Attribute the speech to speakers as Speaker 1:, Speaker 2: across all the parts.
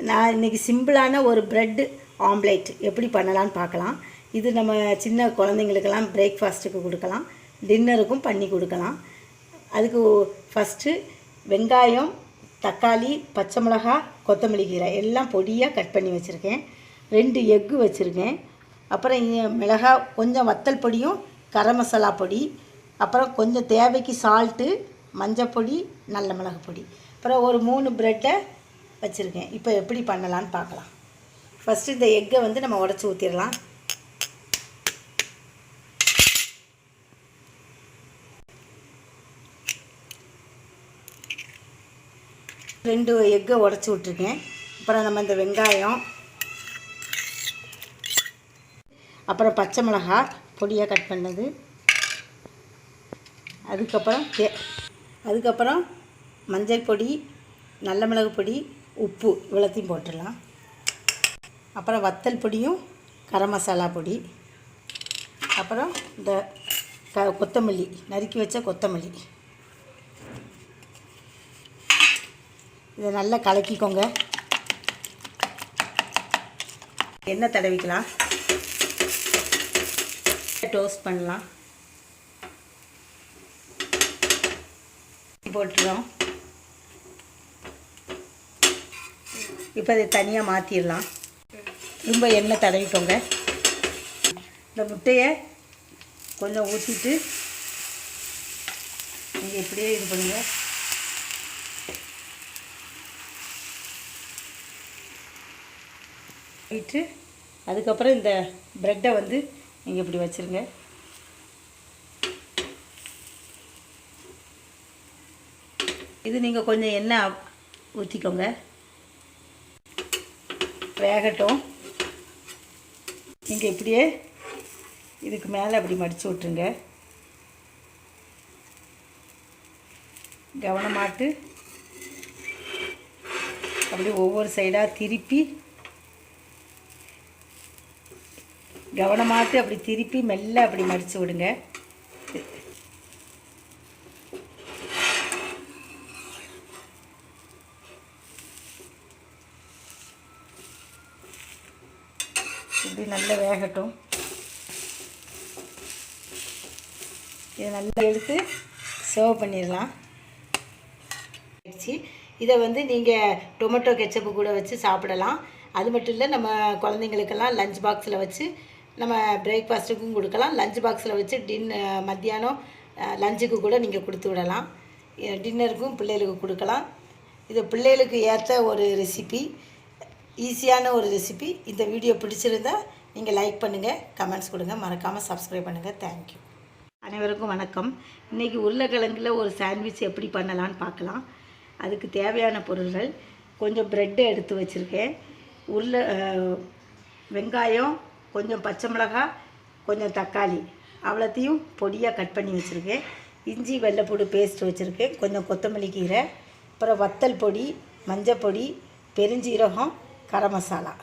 Speaker 1: நான் இன்றைக்கி சிம்பிளான ஒரு ப்ரெட் ஆம்லேட் எப்படி பண்ணலான்னு பார்க்கலாம். இது நம்ம சின்ன குழந்தைங்களுக்கெல்லாம் பிரேக்ஃபாஸ்ட்டுக்கு கொடுக்கலாம், டின்னருக்கும் பண்ணி கொடுக்கலாம். அதுக்கு ஃபஸ்ட்டு வெங்காயம், தக்காளி, பச்சை மிளகாய், கொத்தமல்லி கீரை எல்லாம் பொடியாக கட் பண்ணி வச்சுருக்கேன். 2 எக்கு வச்சுருக்கேன். அப்புறம் மிளகாய், கொஞ்சம் வத்தல் பொடியும் கரம் மசாலா பொடி, அப்புறம் கொஞ்சம் தேவைக்கு சால்ட்டு, மஞ்சள் பொடி, நல்ல மிளகு பொடி, அப்புறம் ஒரு 3 ப்ரெட்டை வச்சுருக்கேன். இப்போ எப்படி பண்ணலான்னு பார்க்கலாம். ஃபஸ்ட்டு இந்த எக்கை வந்து நம்ம உடச்சி ஊற்றிடலாம். ரெண்டு எக்கை உடச்சி விட்ருக்கேன். அப்புறம் நம்ம இந்த வெங்காயம், அப்புறம் பச்சை மிளகாய் பொடியாக கட் பண்ணது, அதுக்கப்புறம் மஞ்சள் பொடி, நல்ல மிளகு பொடி, உப்பு இவ்வளோத்தையும் போட்டுடலாம். அப்புறம் வத்தல் பொடியும் கரம் மசாலா பொடி, அப்புறம் இந்த கொத்தமல்லி, நறுக்கி வச்ச கொத்தமல்லி. இதை நல்லா கலக்கிக்கோங்க. எண்ணெய் தடவிக்கலாம். டோஸ்ட் பண்ணலாம். போட்டுறோம். இப்போ அதை தனியாக மாற்றிடலாம். ரொம்ப எண்ணெய் தடவிக்கோங்க. இந்த முட்டையை கொஞ்சம் ஊற்றிட்டு நீங்கள் இப்படியே இது பண்ணுங்கள். விட்டு அதுக்கப்புறம் இந்த ப்ரெட்டை வந்து நீங்கள் இப்படி வச்சுருங்க. இது நீங்கள் கொஞ்சம் எண்ணெய் ஊற்றிக்கோங்க. வேகட்டும். நீங்கள் இப்படியே இதுக்கு மேலே அப்படி மடித்து விட்ருங்க. கவனமாட்டு அப்படி ஒவ்வொரு சைடாக திருப்பி, கவனமாட்டு அப்படி திருப்பி மெல்ல அப்படி மடித்து விடுங்க. இப்படி நல்லா வேகட்டும். இதை நல்லா எடுத்து சர்வ் பண்ணிடலாம். இதை வந்து நீங்கள் டொமேட்டோ கெச்சப்பு கூட வச்சு சாப்பிடலாம். அது மட்டும் இல்லை, நம்ம குழந்தைங்களுக்கெல்லாம் லஞ்ச் பாக்ஸில் வச்சு நம்ம பிரேக்ஃபாஸ்ட்டுக்கும் கொடுக்கலாம். லஞ்ச் பாக்ஸில் வச்சு மத்தியானம் லஞ்சுக்கு கூட நீங்கள் கொடுத்து விடலாம். டின்னருக்கும் பிள்ளைகளுக்கு கொடுக்கலாம். இது பிள்ளைகளுக்கு ஏற்ற ஒரு ரெசிபி, ஈஸியான ஒரு ரெசிபி. இந்த வீடியோ பிடிச்சிருந்தா நீங்கள் லைக் பண்ணுங்கள், கமெண்ட்ஸ் கொடுங்க, மறக்காமல் சப்ஸ்கிரைப் பண்ணுங்கள். தேங்க்யூ. அனைவருக்கும் வணக்கம். இன்றைக்கி உருளைக்கிழங்குல ஒரு சாண்ட்விச் எப்படி பண்ணலான்னு பார்க்கலாம். அதுக்கு தேவையான பொருள்கள்: கொஞ்சம் ப்ரெட்டு எடுத்து வச்சுருக்கேன், வெங்காயம், கொஞ்சம் பச்சை மிளகாய், கொஞ்சம் தக்காளி, அவ்வளோத்தையும் பொடியாக கட் பண்ணி வச்சுருக்கேன். இஞ்சி வெள்ளைப்பூடு பேஸ்ட் வச்சுருக்கேன், கொஞ்சம் கொத்தமல்லி கீரை, அப்புறம் வத்தல் பொடி, மஞ்சள் பொடி, பெருஞ்சீரகம், கரம் மசாலா.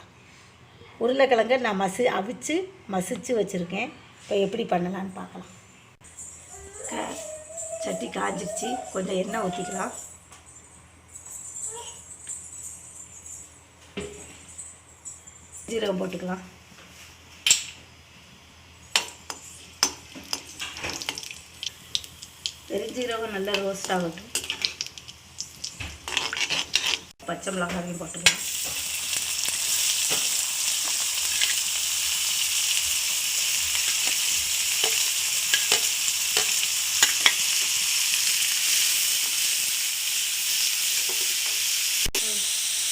Speaker 1: உருளைக்கிழங்கை நான் அவிச்சு மசிச்சு வச்சுருக்கேன். இப்போ எப்படி பண்ணலான்னு பார்க்கலாம். சட்டி காஞ்சிடுச்சு. கொஞ்சம் எண்ணெய் ஊற்றிக்கலாம். ஜீரகம் போட்டுக்கலாம். பெருஞ்சீரகம் நல்லா ரோஸ்ட் ஆகட்டும். பச்சை மிளகாயும் போட்டுக்கலாம்.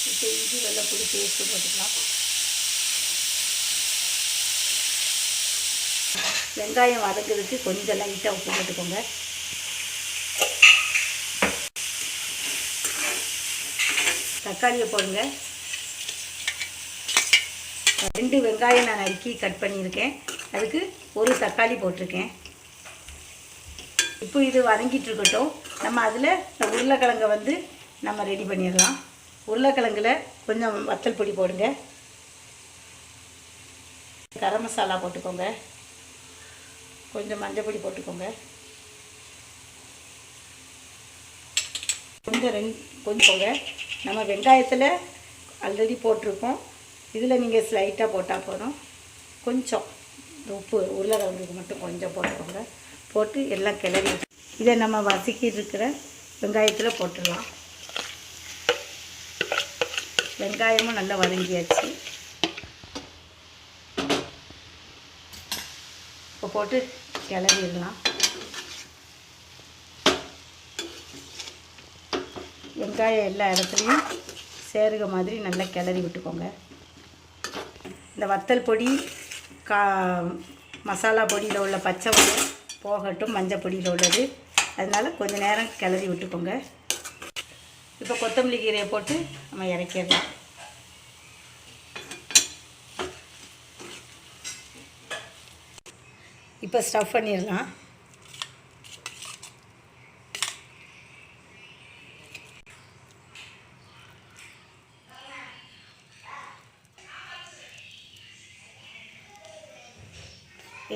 Speaker 1: இப்போ இஞ்சி வெள்ளைப்பூடி பேஸ்ட்டு போட்டுக்கலாம். வெங்காயம் வதக்கிறதுக்கு கொஞ்சம் லைட்டாக உப்பு போட்டுக்கோங்க. தக்காளியை போடுங்க. 2 வெங்காயம் நான் நறுக்கி கட் பண்ணியிருக்கேன். அதுக்கு ஒரு தக்காளி போட்டிருக்கேன். இப்போ இது வதங்கிட்டு இருக்கட்டும். நம்ம அதில் இந்த உருளைக்கிழங்கை வந்து நம்ம ரெடி பண்ணிடலாம். உருளைக்கிழங்குல கொஞ்சம் வத்தல் பொடி போடுங்க. கரம் மசாலா போட்டுக்கோங்க. கொஞ்சம் மஞ்சள் பொடி போட்டுக்கோங்க. கொஞ்சம் போக நம்ம வெங்காயத்தில் ஆல்ரெடி போட்டிருக்கோம். இதில் நீங்கள் ஸ்லைட்டாக போட்டால் போதும். கொஞ்சம் உப்பு உருளைக்கிழங்குக்கு மட்டும் கொஞ்சம் போட்டுக்கோங்க. போட்டு எல்லாம் கிளறி இதை நம்ம வதக்கிட்டு இருக்கிற வெங்காயத்தில் போட்டுடலாம். வெங்காயமும் நல்லா வதங்கியாச்சு. இப்போ போட்டு கிளறிடலாம். வெங்காயம் எல்லா இடத்துலையும் சேருக மாதிரி நல்லா கிளறி விட்டுக்கோங்க. இந்த வத்தல் பொடி மசாலா பொடியில் உள்ள பச்சை வடை போகட்டும், மஞ்சள் பொடியில் உள்ளது. அதனால் கொஞ்சம் நேரம் கிளறி விட்டுக்கோங்க. இப்போ கொத்தமல்லி கீரையை போட்டு நம்ம இறக்கிடலாம். இப்போ ஸ்டஃப் பண்ணிடலாம்.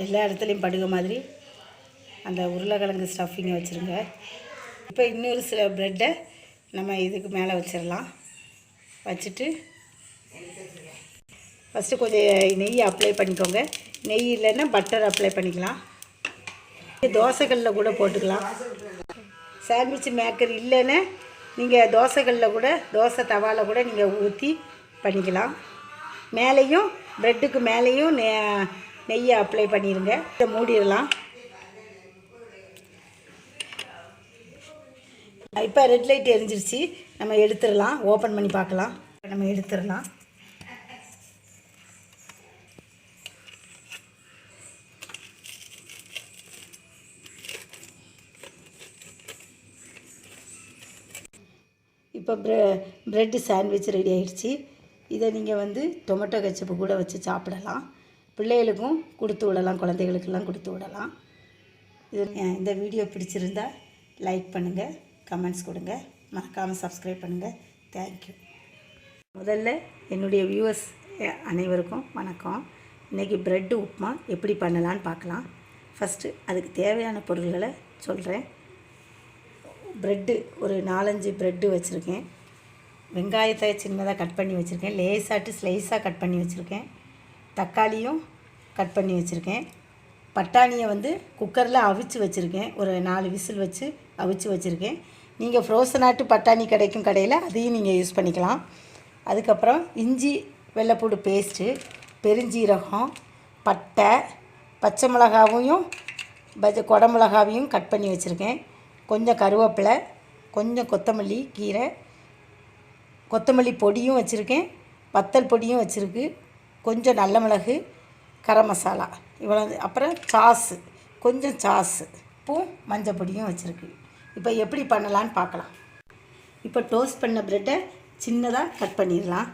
Speaker 1: எல்லா இடத்துலையும் படுக மாதிரி அந்த உருளைக்கிழங்கு ஸ்டஃபிங்கை வச்சுருங்க. இப்போ இன்னொரு சில ப்ரெட்டை நம்ம இதுக்கு மேலே வச்சிடலாம். வச்சுட்டு ஃபஸ்ட்டு கொஞ்சம் நெய் அப்ளை பண்ணிக்கோங்க. நெய் இல்லைன்னா பட்டர் அப்ளை பண்ணிக்கலாம். தோசைக்கல்லில் கூட போட்டுக்கலாம். சாண்ட்விச் மேக்கர் இல்லைன்னா நீங்கள் தோசைக்கல்லில் கூட, தோசை தவாவில் கூட நீங்கள் ஊற்றி பண்ணிக்கலாம். மேலேயும் ப்ரெட்டுக்கு மேலேயும் நெய்யை அப்ளை பண்ணிடுங்க. இதை மூடிடலாம். இப்போ ரெட் லைட் எரிஞ்சிருச்சு. நம்ம எடுத்துடலாம். ஓப்பன் பண்ணி பார்க்கலாம். நம்ம எடுத்துடலாம். இப்போ ப்ரெட்டு சாண்ட்விச் ரெடி ஆகிடுச்சு. இதை நீங்கள் டொமேட்டோ கெச்சப்பு கூட வச்சு சாப்பிடலாம். பிள்ளைகளுக்கும் கொடுத்து விடலாம், குழந்தைகளுக்கெல்லாம் கொடுத்து விடலாம். இந்த வீடியோ பிடிச்சிருந்தா லைக் பண்ணுங்கள், கமெண்ட்ஸ் கொடுங்க, மறக்காமல் சப்ஸ்கிரைப் பண்ணுங்கள். தேங்க்யூ. முதல்ல என்னுடைய வியூவர்ஸ் அனைவருக்கும் வணக்கம். இன்றைக்கி ப்ரெட்டு உப்புமா எப்படி பண்ணலான்னு பார்க்கலாம். ஃபஸ்ட்டு அதுக்கு தேவையான பொருள்களை சொல்கிறேன். ப்ரெட்டு ஒரு 4-5 ப்ரெட்டு வச்சுருக்கேன். வெங்காயத்தை சின்னதாக கட் பண்ணி வச்சுருக்கேன். லேசாட்டு ஸ்லைஸாக கட் பண்ணி வச்சுருக்கேன். தக்காளியும் கட் பண்ணி வச்சுருக்கேன். பட்டாணியை குக்கரில் அவிச்சு வச்சுருக்கேன். ஒரு 4 விசில் வச்சு அவிச்சு வச்சுருக்கேன். நீங்கள் ஃப்ரோசனாட்டு பட்டாணி கிடைக்கும் கடையில், அதையும் நீங்கள் யூஸ் பண்ணிக்கலாம். அதுக்கப்புறம் இஞ்சி வெள்ளைப்பூடு பேஸ்ட்டு, பெருஞ்சீரகம், பட்டை, பச்சை மிளகாவையும் குடமிளகாவையும் கட் பண்ணி வச்சுருக்கேன். கொஞ்சம் கருவேப்பிலை, கொஞ்சம் கொத்தமல்லி கீரை, கொத்தமல்லி பொடியும் வச்சுருக்கேன், வத்தல் பொடியும் வச்சுருக்கு, கொஞ்சம் நல்ல மிளகு, கரம் மசாலா இவ்வளோ. அப்புறம் சாஸு, கொஞ்சம் சாஸு, உப்பும் மஞ்சள் பொடியும் வச்சுருக்கு. இப்போ எப்படி பண்ணலான்னு பார்க்கலாம். இப்போ டோஸ்ட் பண்ண ப்ரெட்டை சின்னதாக கட் பண்ணிடலாம்.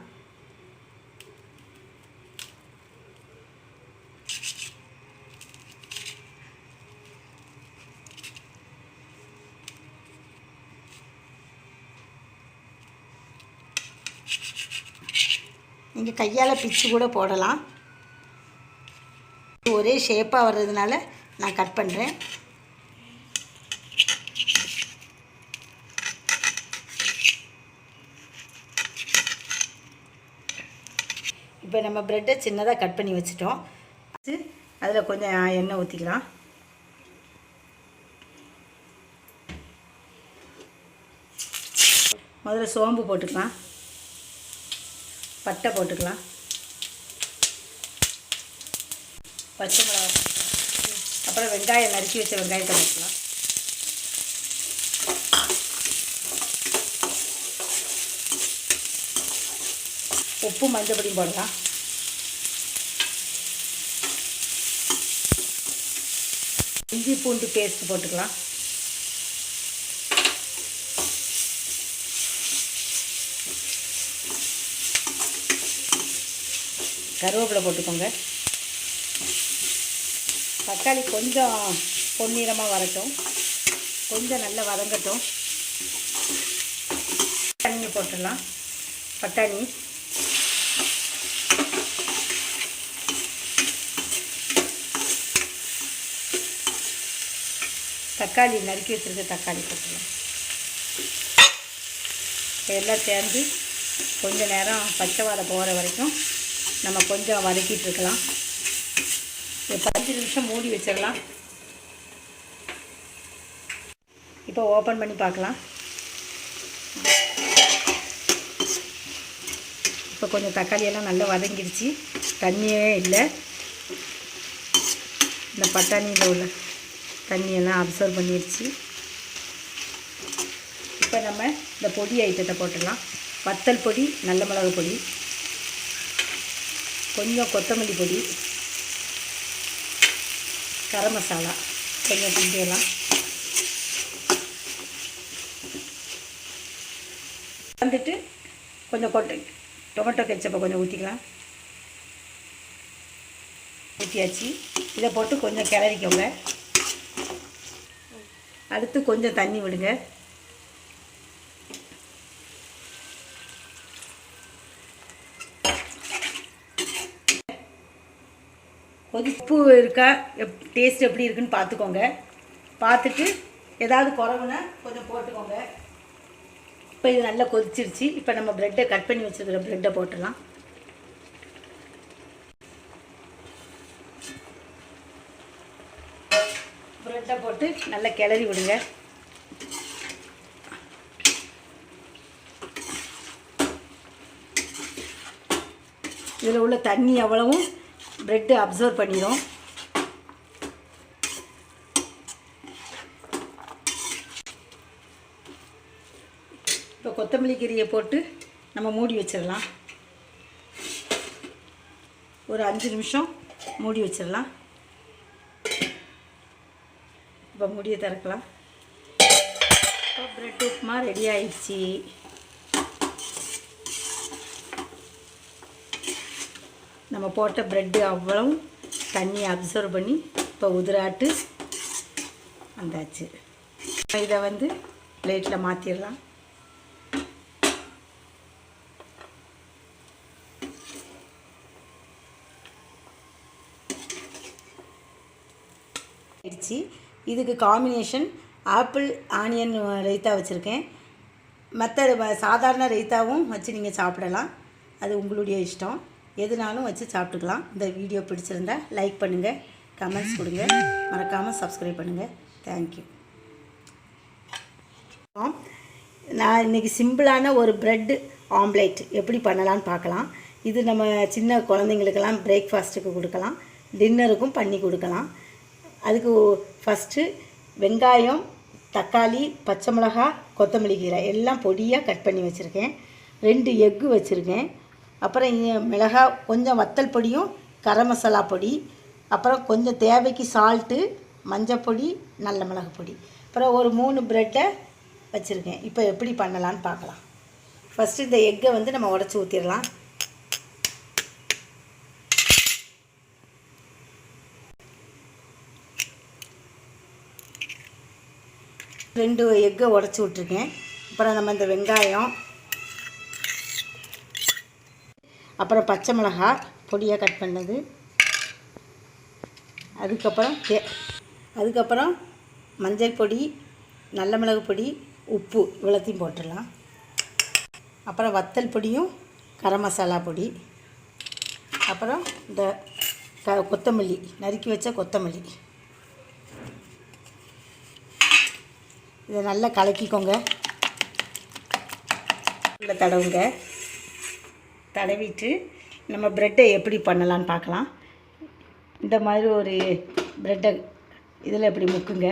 Speaker 1: நீங்கள் கையால் பிச்சு கூட போடலாம். ஒரே ஷேப்பாக வர்றதுனால நான் கட் பண்ணுறேன். இப்போ நம்ம ப்ரெட்டை சின்னதாக கட் பண்ணி வச்சுட்டோம். அதில் கொஞ்சம் எண்ணெய் ஊற்றிக்கலாம். முதல்ல சோம்பு போட்டுக்கலாம், பட்டை போட்டுக்கலாம், பச்சை மிளகா, அப்புறம் வெங்காயம் நறுக்கி வச்ச வெங்காயத்தை போட்டுக்கலாம். உப்பு மஞ்சள் பொடியும் போடலாம். இஞ்சி பூண்டு பேஸ்ட் போட்டுக்கலாம். கருவேப்பிலை போட்டுக்கோங்க. தக்காளி கொஞ்சம் பொன்னிறமாக வரட்டும், கொஞ்சம் நல்லா வதங்கட்டும். பட்டாணி போட்டுடலாம். பட்டாணி, தக்காளி நறுக்கி வச்சுருக்க தக்காளி போட்டுடலாம். எல்லாம் சேர்ந்து கொஞ்சம் நேரம் பச்சை வாடை போகிற வரைக்கும் நம்ம கொஞ்சம் வதக்கிட்டு இருக்கலாம். 10 நிமிஷம் மூடி வச்சிடலாம். இப்போ ஓப்பன் பண்ணி பார்க்கலாம். இப்போ கொஞ்சம் தக்காளியெல்லாம் நல்லா வதங்கிடுச்சு, தண்ணியே இல்லை. இந்த பட்டாணியில் உள்ள தண்ணியெல்லாம் அப்சர்வ் பண்ணிடுச்சு. இப்போ நம்ம இந்த பொடி ஐட்டத்தை போட்டுடலாம். வத்தல் பொடி, நல்ல மிளகு பொடி, கொஞ்சம் கொத்தமல்லி பொடி, கரம் மசாலா கொஞ்சம் செஞ்சிடலாம். வந்துட்டு கொஞ்சம் டொமேட்டோ கெச்சப்பை கொஞ்சம் ஊற்றிக்கலாம். ஊற்றியாச்சு. இதை போட்டு கொஞ்சம் கிளறிக்கோங்க. அடுத்து கொஞ்சம் தண்ணி விடுங்க. உப்பு இருக்கா, டேஸ்ட் எப்படி இருக்குன்னு பார்த்துக்கோங்க. பார்த்துட்டு ஏதாவது குறவுன்னா கொஞ்சம் போட்டுக்கோங்க. இப்போ இது நல்லா கொதிச்சிருச்சு. இப்போ நம்ம ப்ரெட்டை கட் பண்ணி வச்சுருக்கிற ப்ரெட்டை போட்டுடலாம். ப்ரெட்டை போட்டு நல்லா கிளறி விடுங்க. இதில் உள்ள தண்ணி அவ்வளவும் ப்ரெட்டு அப்சர்வ் பண்ணிடும். இப்போ கொத்தமல்லி கீரையை போட்டு நம்ம மூடி வச்சிடலாம். ஒரு 5 நிமிஷம் மூடி வச்சிடலாம். இப்போ மூடியை திறக்கலாம். இப்போ ப்ரெட் உப்புமா ரெடி ஆயிடுச்சு. நம்ம போட்ட ப்ரெட்டு அவ்வளவும் தண்ணி அப்சர்வ் பண்ணி இப்போ உதிராட்டு வந்தாச்சு. இதை வந்து பிளேட்டில் மாற்றிடலாம். இதுக்கு காம்பினேஷன் ஆப்பிள் ஆனியன் ரைத்தா வச்சுருக்கேன். மற்ற சாதாரண ரைத்தாவும் வச்சு நீங்கள் சாப்பிடலாம். அது உங்களுடைய இஷ்டம், எதுனாலும் வச்சு சாப்பிட்டுக்கலாம். இந்த வீடியோ பிடிச்சிருந்தா லைக் பண்ணுங்கள், கமெண்ட்ஸ் கொடுங்க, மறக்காமல் சப்ஸ்கிரைப் பண்ணுங்கள். தேங்க்யூ. நான் இன்றைக்கி சிம்பிளான ஒரு ப்ரெட் ஆம்லேட் எப்படி பண்ணலான்னு பார்க்கலாம். இது நம்ம சின்ன குழந்தைங்களுக்கெல்லாம் பிரேக்ஃபாஸ்ட்டுக்கு கொடுக்கலாம், டின்னருக்கும் பண்ணி கொடுக்கலாம். அதுக்கு ஃபஸ்ட்டு வெங்காயம், தக்காளி, பச்சை மிளகாய், கொத்தமல்லி கீரை எல்லாம் பொடியாக கட் பண்ணி வச்சுருக்கேன். 2 எக்கு வச்சுருக்கேன். அப்புறம் மிளகாய், கொஞ்சம் வத்தல் பொடியும் கரம் மசாலா பொடி, அப்புறம் கொஞ்சம் தேவைக்கு சால்ட்டு, மஞ்சப்பொடி, நல்ல மிளகு பொடி, அப்புறம் ஒரு 3 ப்ரெட்டை வச்சுருக்கேன். இப்போ எப்படி பண்ணலான்னு பார்க்கலாம். ஃபஸ்ட்டு இந்த எக்கை வந்து நம்ம உடச்சி ஊற்றிடலாம். ரெண்டு எக்கை உடச்சி விட்ருக்கேன். அப்புறம் நம்ம இந்த வெங்காயம், அப்புறம் பச்சை மிளகாய் பொடியாக கட் பண்ணது, அதுக்கப்புறம் மஞ்சள் பொடி, நல்ல மிளகு பொடி, உப்பு இவ்வளோத்தையும் போட்டுடலாம். அப்புறம் வத்தல் பொடியும் கரம் மசாலா பொடி, அப்புறம் இந்த கொத்தமல்லி நறுக்கி வச்ச கொத்தமல்லி, இதை நல்லா கலக்கிக்கோங்க. உள்ள தடவுங்க. தடவிட்டு நம்ம ப்ரெட்டை எப்படி பண்ணலான்னு பார்க்கலாம். இந்த மாதிரி ஒரு ப்ரெட்டை இதில் எப்படி முக்குங்க.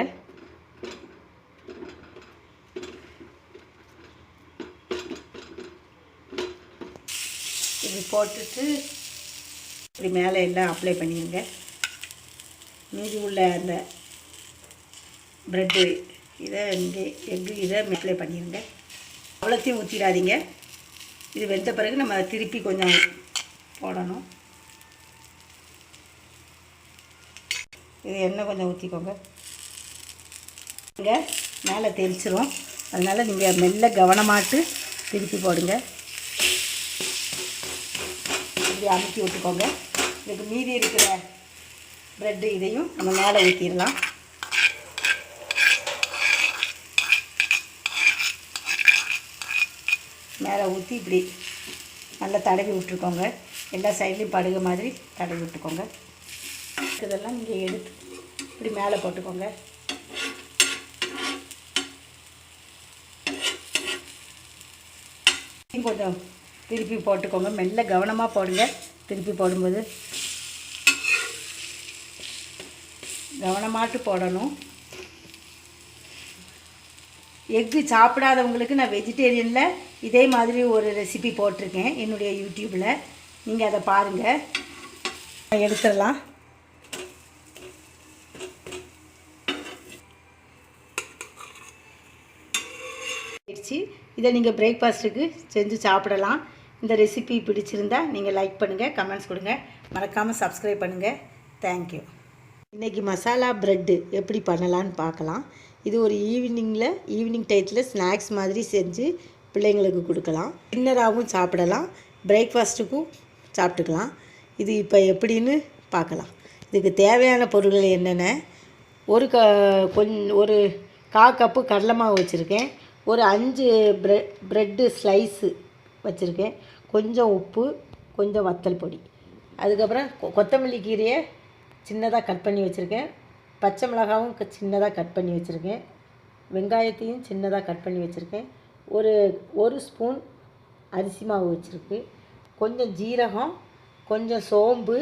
Speaker 1: இப்படி போட்டுட்டு இப்படி மேலே எல்லாம் அப்ளை பண்ணிடுங்க. மீதி உள்ள அந்த ப்ரெட்டு இதை இந்த எக்கு இதை அப்ளை பண்ணிடுங்க. அவ்வளோத்தையும் ஊற்றிடாதீங்க. இது வெந்த பிறகு நம்ம திருப்பி கொஞ்சம் போடணும். இது எண்ணெய் கொஞ்சம் ஊற்றிக்கோங்க. இங்கே மேலே தெளிச்சிரும், அதனால் நீங்கள் மெல்ல கவனமாட்டு திருப்பி போடுங்க. இப்படி அமுக்கி விட்டுக்கோங்க. இதுக்கு மீதி இருக்கிற ப்ரெட்டு இதையும் நம்ம மேலே ஊற்றிடலாம். மேலே ஊற்றி இப்படி நல்லா தடவி விட்டுருக்கோங்க. எல்லா சைட்லேயும் படுக மாதிரி தடவி விட்டுக்கோங்க. இதெல்லாம் நீங்கள் எடுத்து இப்படி மேலே போட்டுக்கோங்க. கொஞ்சம் திருப்பி போட்டுக்கோங்க. மெல்ல கவனமாக போடுங்க. திருப்பி போடும்போது கவனமாட்டு போடணும். எக்கு சாப்பிடாதவங்களுக்கு நான் வெஜிடேரியனில் இதே மாதிரி ஒரு ரெசிபி போட்டிருக்கேன் என்னுடைய யூடியூப்பில். நீங்கள் அதை பாருங்கள். எடுத்துடலாம். இதை நீங்கள் பிரேக்ஃபாஸ்ட்டுக்கு செஞ்சு சாப்பிடலாம். இந்த ரெசிபி பிடிச்சிருந்தா நீங்கள் லைக் பண்ணுங்கள், கமெண்ட்ஸ் கொடுங்க, மறக்காமல் சப்ஸ்கிரைப் பண்ணுங்கள். தேங்க்யூ. இன்றைக்கி மசாலா ப்ரெட்டு எப்படி பண்ணலான்னு பார்க்கலாம். இது ஒரு ஈவினிங் டயத்தில் ஸ்நாக்ஸ் மாதிரி செஞ்சு பிள்ளைங்களுக்கு கொடுக்கலாம். டின்னராகவும் சாப்பிடலாம், பிரேக்ஃபாஸ்ட்டுக்கும் சாப்பிட்டுக்கலாம். இது இப்போ எப்படின்னு பார்க்கலாம். இதுக்கு தேவையான பொருட்கள் என்னென்ன: ஒரு ஒரு 1/4 கப்பு கடலை மாவு வச்சுருக்கேன், ஒரு 5 ப்ரெட்டு ஸ்லைஸு வச்சுருக்கேன், கொஞ்சம் உப்பு, கொஞ்சம் வத்தல் பொடி, அதுக்கப்புறம் கொத்தமல்லி கீரையை சின்னதாக கட் பண்ணி வச்சுருக்கேன், பச்சை மிளகாவும் சின்னதாக கட் பண்ணி வச்சுருக்கேன், வெங்காயத்தையும் சின்னதாக கட் பண்ணி வச்சுருக்கேன், ஒரு ஸ்பூன் அரிசி மாவு வச்சுருக்கு, கொஞ்சம் ஜீரகம், கொஞ்சம் சோம்பு,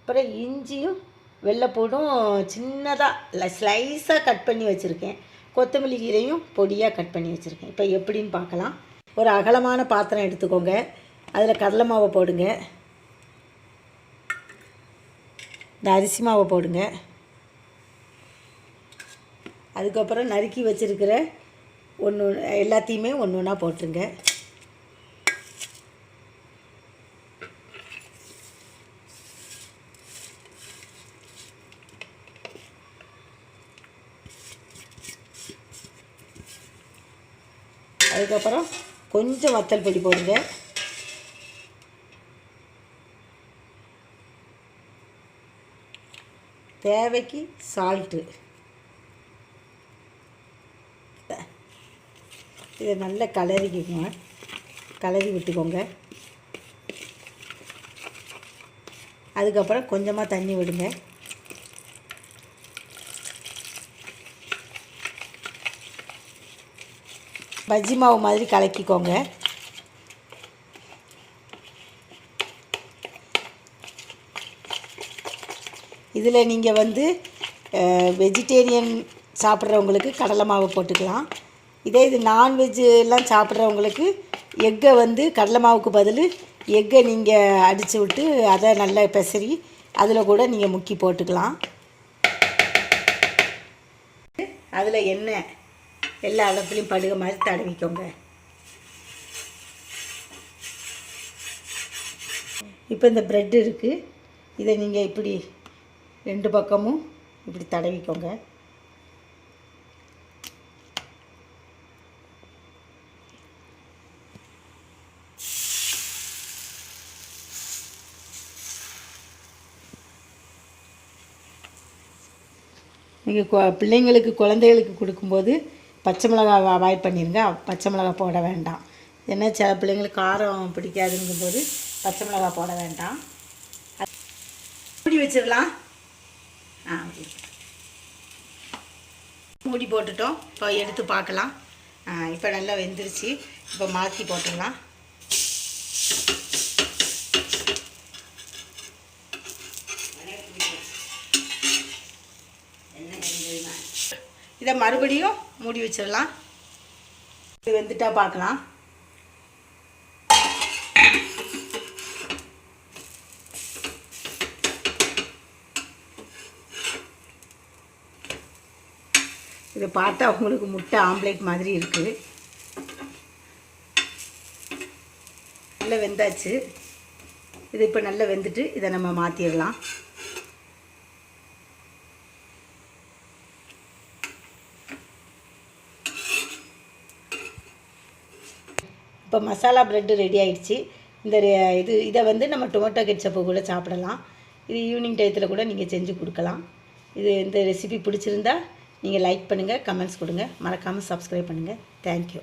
Speaker 1: அப்புறம் இஞ்சியும் வெள்ளைப்பூடும் சின்னதாக ஸ்லைஸாக கட் பண்ணி வச்சுருக்கேன், கொத்தமல்லி கீரையும் பொடியாக கட் பண்ணி வச்சுருக்கேன். இப்போ எப்படின்னு பார்க்கலாம். ஒரு அகலமான பாத்திரம் எடுத்துக்கோங்க. அதில் கடலை மாவை போடுங்க, இந்த அரிசி மாவை போடுங்க, அதுக்கப்புறம் நறுக்கி வச்சுருக்கிற எல்லாத்தையுமே ஒன்று ஒன்றா போட்டுருங்க. அதுக்கப்புறம் கொஞ்சம் வத்தல் பொடி போடுங்க, தேவைக்கு சால்ட்டு. இதை நல்லா கலரி விட்டுக்கோங்க. அதுக்கப்புறம் கொஞ்சமாக தண்ணி விடுங்க. பஜ்ஜி மாவு மாதிரி கலக்கிக்கோங்க. இதில் நீங்கள் வெஜிடேரியன் சாப்பிட்றவங்களுக்கு கடலை மாவு போட்டுக்கலாம். இது நான்வெஜ்ஜு எல்லாம் சாப்பிட்றவங்களுக்கு எக்கை கடலை மாவுக்கு பதில் எக்கை நீங்கள் அடித்து விட்டு அதை நல்லா பெசரி அதில் கூட நீங்கள் முக்கி போட்டுக்கலாம். அதில் எண்ணெய் எல்லா இடத்துலையும் படுக மாதிரி தடவிக்கோங்க. இப்போ இந்த ப்ரெட் இருக்குது, இதை நீங்கள் இப்படி 2 பக்கமும் இப்படி தடவிக்கோங்க. நீங்கள் பிள்ளைங்களுக்கு குழந்தைகளுக்கு கொடுக்கும்போது பச்சை மிளகாய் அவாய்ட் பண்ணிடுங்க. பச்சை மிளகாய் போட வேண்டாம். ஏன்னா சில பிள்ளைங்களுக்கு காரம் பிடிக்காதுங்கும்போது பச்சை மிளகாய் போட வேண்டாம். மூடி வச்சிடலாம். மூடி போட்டுட்டோம். இப்போ எடுத்து பார்க்கலாம். இப்போ நல்லா வெந்துருச்சு. இப்போ மாற்றி போட்டுடலாம். இதை மறுபடியும் மூடி வச்சிடலாம். இது வெந்துட்டா பார்க்கலாம். இதை பார்த்தா உங்களுக்கு முட்டை ஆம்லேட் மாதிரி இருக்குது. நல்லா வெந்தாச்சு. இது இப்போ நல்லா வெந்துட்டு இதை நம்ம மாற்றிடலாம். இப்போ மசாலா ப்ரெட்டு ரெடி ஆகிடுச்சு. இதை நம்ம டொமேட்டோ கெட்சப்பு கூட சாப்பிடலாம். இது ஈவினிங் டயத்தில் கூட நீங்கள் செஞ்சு கொடுக்கலாம். இந்த ரெசிபி பிடிச்சிருந்தா நீங்கள் லைக் பண்ணுங்கள், கமெண்ட்ஸ் கொடுங்க, மறக்காமல் சப்ஸ்கிரைப் பண்ணுங்கள். தேங்க்யூ.